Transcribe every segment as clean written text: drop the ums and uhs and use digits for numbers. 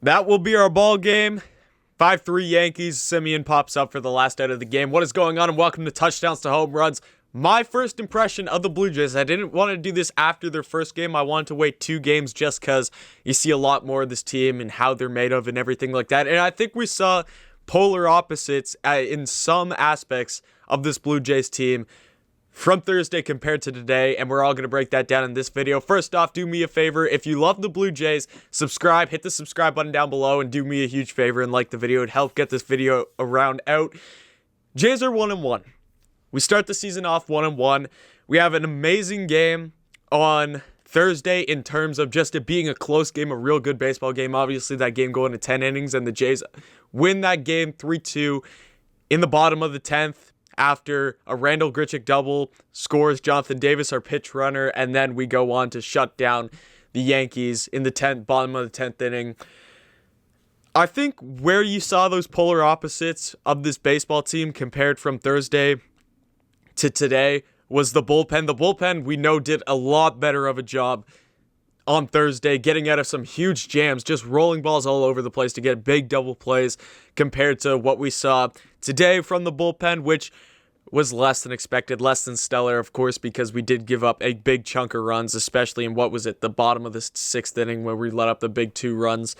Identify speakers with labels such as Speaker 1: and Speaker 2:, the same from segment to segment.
Speaker 1: That will be our ball game. 5-3 Yankees. Simeon pops up for the last out of the game. What is going on? And welcome to Touchdowns to Home Runs. My first impression of the Blue Jays. I didn't want to do this after their first game. I wanted to wait 2 games just because you see a lot more of this team and how they're made of and everything like that. And I think we saw polar opposites in some aspects of this Blue Jays team from Thursday compared to today, and we're all going to break that down in this video. First off, do me a favor. If you love the Blue Jays, subscribe, hit the subscribe button down below, and do me a huge favor and like the video. It'd help get this video around out. Jays are 1-1. We start the season off 1-1. We have an amazing game on Thursday in terms of just it being a close game, a real good baseball game. Obviously, that game going to 10 innings, and the Jays win that game 3-2 in the bottom of the 10th. After a Randall Grichuk double, scores Jonathan Davis, our pitch runner, and then we go on to shut down the Yankees in the bottom of the 10th inning. I think where you saw those polar opposites of this baseball team compared from Thursday to today was the bullpen. The bullpen, we know, did a lot better of a job on Thursday, getting out of some huge jams, just rolling balls all over the place to get big double plays compared to what we saw today from the bullpen, which was less than expected, less than stellar, of course, because we did give up a big chunk of runs, especially in what was it, the bottom of the 6th inning where we let up the big 2 runs.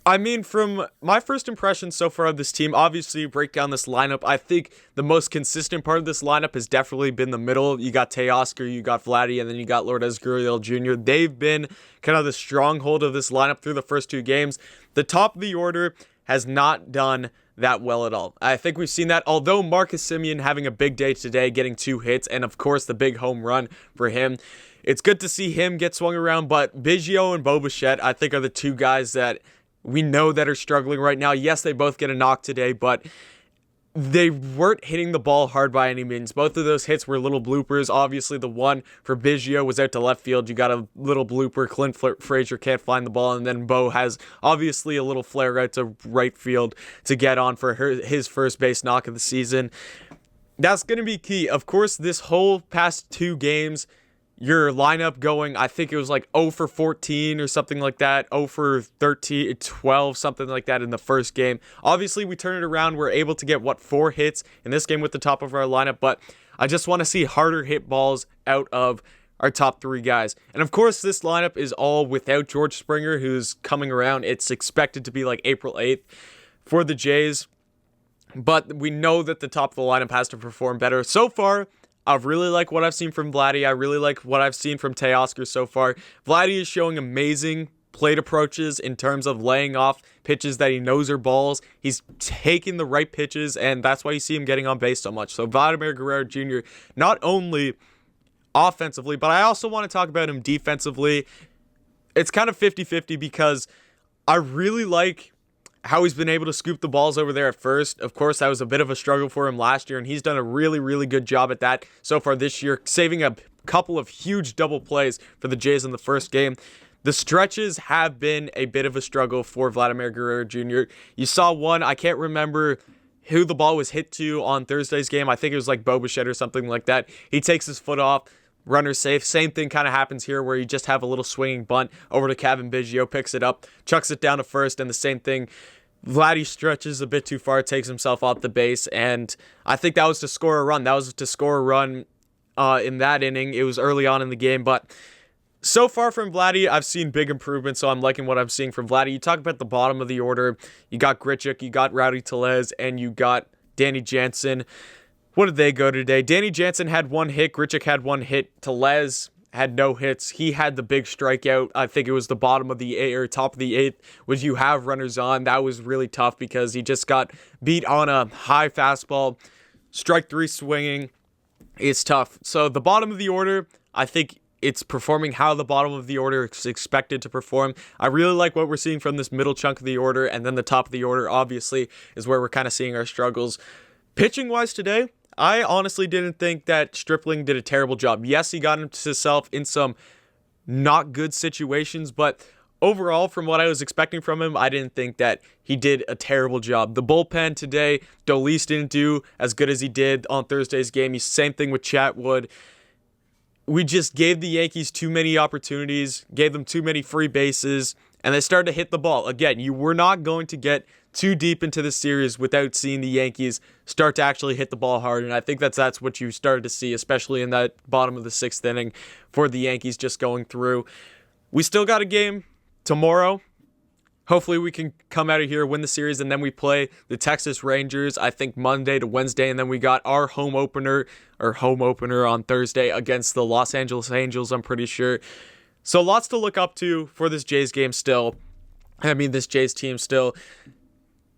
Speaker 1: I mean, from my first impression so far of this team, obviously, you break down this lineup. I think the most consistent part of this lineup has definitely been the middle. You got Teoscar, you got Vladdy, and then you got Vladimir Guerrero Jr. They've been kind of the stronghold of this lineup through the first 2 games. The top of the order has not done that well at all. I think we've seen that, although Marcus Semien having a big day today, getting 2 hits, and of course the big home run for him. It's good to see him get swung around, but Biggio and Bo Bichette, I think, are the 2 guys that we know that are struggling right now. Yes, they both get a knock today, but they weren't hitting the ball hard by any means. Both of those hits were little bloopers. Obviously, the one for Biggio was out to left field. You got a little blooper. Clint Frazier can't find the ball, and then Bo has obviously a little flare out to right field to get on for his first base knock of the season. That's going to be key. Of course, this whole past 2 games, your lineup going, I think it was like 0 for 14 or something like that, 0 for 13, 12, something like that in the first game. Obviously, we turn it around. We're able to get, 4 hits in this game with the top of our lineup, but I just want to see harder hit balls out of our top 3 guys. And of course, this lineup is all without George Springer, who's coming around. It's expected to be like April 8th for the Jays, but we know that the top of the lineup has to perform better. So far, I really like what I've seen from Vladdy. I really like what I've seen from Teoscar so far. Vladdy is showing amazing plate approaches in terms of laying off pitches that he knows are balls. He's taking the right pitches, and that's why you see him getting on base so much. So Vladimir Guerrero Jr., not only offensively, but I also want to talk about him defensively. It's kind of 50-50 because I really like how he's been able to scoop the balls over there at first. Of course, that was a bit of a struggle for him last year, and he's done a really, really good job at that so far this year, saving a couple of huge double plays for the Jays in the first game. The stretches have been a bit of a struggle for Vladimir Guerrero Jr. You saw one, I can't remember who the ball was hit to on Thursday's game. I think it was like Bo Bichette or something like that. He takes his foot off, runner safe. Same thing kind of happens here where you just have a little swinging bunt over to Kevin Biggio, picks it up, chucks it down to first, and the same thing. Vladdy stretches a bit too far, takes himself off the base, and I think that was to score a run. That was to score a run in that inning. It was early on in the game, but so far from Vladdy, I've seen big improvements, so I'm liking what I'm seeing from Vladdy. You talk about the bottom of the order. You got Grichuk, you got Rowdy Tellez, and you got Danny Jansen. What did they go today? Danny Jansen had 1 hit. Grichuk had 1 hit. Tellez had no hits. He had the big strikeout. I think it was the bottom of the 8th or top of the 8th, which you have runners on. That was really tough because he just got beat on a high fastball. Strike 3 swinging. It's tough. So the bottom of the order, I think it's performing how the bottom of the order is expected to perform. I really like what we're seeing from this middle chunk of the order, and then the top of the order, obviously, is where we're kind of seeing our struggles. Pitching-wise today, I honestly didn't think that Stripling did a terrible job. Yes, he got himself in some not good situations, but overall, from what I was expecting from him, I didn't think that he did a terrible job. The bullpen today, Dolis didn't do as good as he did on Thursday's game. Same thing with Chatwood. We just gave the Yankees too many opportunities, gave them too many free bases, and they started to hit the ball. Again, you were not going to get too deep into the series without seeing the Yankees start to actually hit the ball hard, and I think that's what you started to see, especially in that bottom of the 6th inning for the Yankees just going through. We still got a game tomorrow. Hopefully we can come out of here, win the series, and then we play the Texas Rangers, I think Monday to Wednesday, and then we got our home opener on Thursday against the Los Angeles Angels, I'm pretty sure. So lots to look up to for this Jays game still. This Jays team still.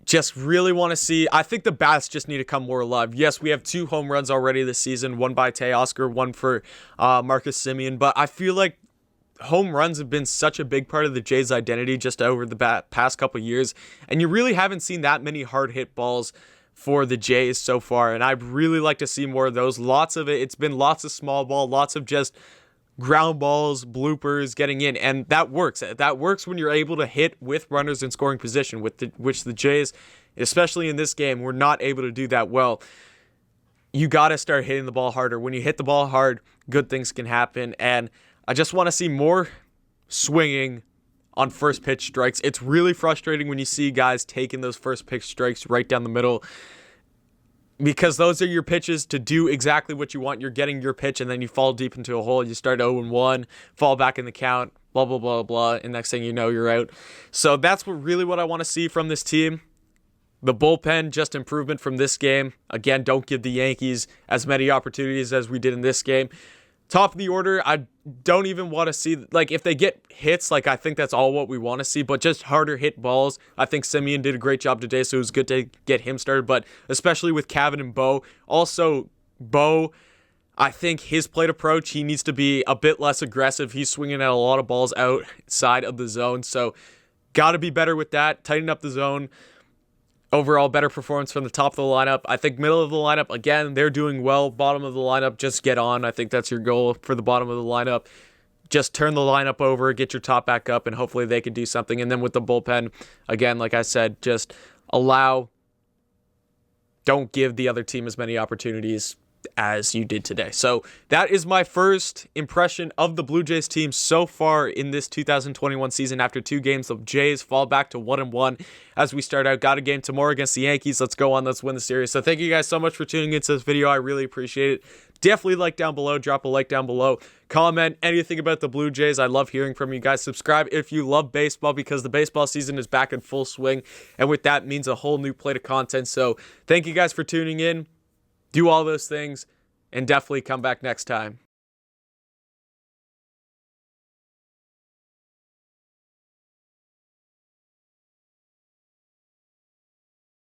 Speaker 1: Just really want to see. I think the bats just need to come more alive. Yes, we have 2 home runs already this season, one by Teoscar, one for Marcus Semien, but I feel like home runs have been such a big part of the Jays' identity just over the past couple years, and you really haven't seen that many hard hit balls for the Jays so far, and I'd really like to see more of those. Lots of it. It's been lots of small ball, lots of just ground balls, bloopers getting in, and that works. That works when you're able to hit with runners in scoring position, which the Jays, especially in this game, were not able to do that well. You got to start hitting the ball harder. When you hit the ball hard, good things can happen, and I just want to see more swinging on first pitch strikes. It's really frustrating when you see guys taking those first pitch strikes right down the middle, because those are your pitches to do exactly what you want. You're getting your pitch, and then you fall deep into a hole. You start 0-1, fall back in the count, blah, blah, blah, blah, and next thing you know, you're out. So that's what I want to see from this team. The bullpen, just improvement from this game. Again, don't give the Yankees as many opportunities as we did in this game. Top of the order, I don't even want to see, if they get hits, I think that's all what we want to see, but just harder hit balls. I think Semien did a great job today, so it was good to get him started, but especially with Cavan and Bo. Also, Bo, I think his plate approach, he needs to be a bit less aggressive. He's swinging at a lot of balls outside of the zone, so got to be better with that, tighten up the zone. Overall, better performance from the top of the lineup. I think middle of the lineup, again, they're doing well. Bottom of the lineup, just get on. I think that's your goal for the bottom of the lineup. Just turn the lineup over, get your top back up, and hopefully they can do something. And then with the bullpen, again, like I said, just don't give the other team as many opportunities as you did today. So that is my first impression of the Blue Jays team so far in this 2021 season. After 2 games, the Jays fall back to 1-1 as we start out. Got a game tomorrow against the Yankees. Let's go on. Let's win the series. So thank you guys so much for tuning into this video. I really appreciate it. Definitely drop a like down below. Comment anything about the Blue Jays. I love hearing from you guys. Subscribe if you love baseball, because the baseball season is back in full swing, and with that means a whole new plate of content. So thank you guys for tuning in. Do all those things, and definitely come back next time.